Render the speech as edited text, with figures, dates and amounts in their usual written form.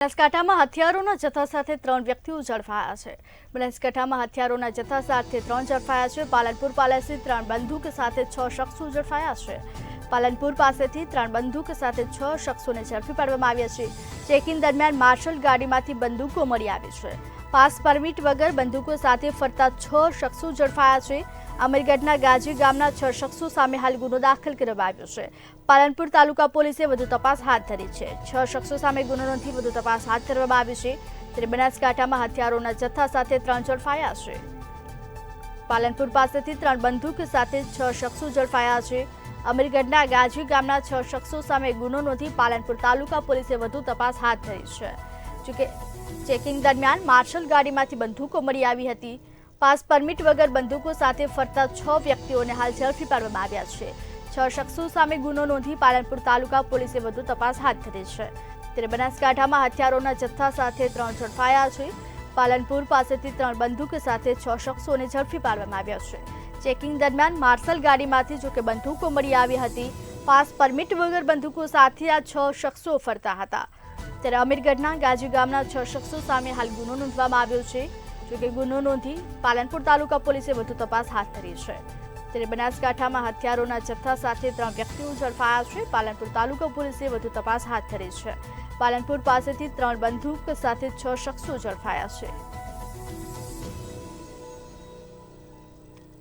બનાસકાંઠામાં હથિયારોના જથ્થા સાથે 3 વ્યક્તિઓ ઝડપાયા છે। બનાસકાંઠામાં હથિયારોના જથ્થા સાથે 3 ઝડપાયા છે। પાલનપુર પાસેથી 3 બંદૂક સાથે 6 શખ્સો ઝડપાયા છે। પાલનપુર પાસેથી 3 બંદૂક સાથે 6 શખ્સોને ઝડપી પાડવામાં આવ્યા છે। ચેકિંગ દરમિયાન માર્શલ ગાડીમાંથી બંદૂકો મળી આવી છે। પાસ પરમિટ વગર બંદૂકો સાથે ફરતા 6 શખ્સો ઝડપાયા છે। અમીરગઢના ગાજી ગામના 6 શખ્સો સામે હાલ ગુનો દાખલ કરવામાં આવ્યો છે। પાલનપુર તાલુકા પોલીસે વધુ તપાસ હાથ ધરી છે। 6 શખ્સો સામે ગુનો નોંધી વધુ તપાસ હાથ ધરવામાં આવી છે। ત્યારે બનાસકાંઠામાં હથિયારોના જથ્થા સાથે 3 ઝડપાયા છે। પાલનપુર પાસેથી 3 બંદૂક સાથે 6 શખ્સો ઝડપાયા છે। અમીરગઢના ગાજી ગામના 6 શખ્સો સામે ગુનો નોંધી પાલનપુર તાલુકા પોલીસે વધુ તપાસ હાથ ધરી છે। જોકે ચેકિંગ દરમિયાન માર્શલ ગાડીમાંથી બંદૂકો મળી આવી હતી। પાસ પરમિટ વગર બંદૂકો સાથે ફરતા 6 વ્યક્તિઓને હાલ ઝડપી પાડવામાં આવ્યા છે। 6 શખ્સો સામે ગુનો નોંધી પાલનપુર તાલુકા પોલીસે વધુ તપાસ હાથ ધરી છે। ત્યારે બનાસકાંઠામાં હથિયારોના જથ્થા સાથે 3 ઝડપાયા છે। પાલનપુર પાસેથી 3 બંદૂક સાથે 6 શખ્સોને ઝડપી પાડવામાં આવ્યા છે। ચેકિંગ દરમિયાન માર્શલ ગાડીમાંથી જોકે બંદૂકો મળી આવી હતી। પાસ પરમિટ વગર બંદૂકો સાથે આ 6 શખ્સો ફરતા હતા। ત્યારે અમીરગઢના ગાજી ગામના 6 શખ્સો સામે હાલ ગુનો નોંધવામાં આવ્યો છે। જોકે ગુનો નોંધી પાલનપુર તાલુકા પોલીસે વધુ તપાસ હાથ ધરી છે। ત્યારે બનાસકાંઠામાં હથિયારોના જથ્થા સાથે 3 વ્યક્તિઓ ઝડપાયા છે। પાલનપુર તાલુકા પોલીસે વધુ તપાસ હાથ ધરી છે। પાલનપુર પાસેથી 3 બંદૂક સાથે 6 શખ્સો ઝડપાયા છે।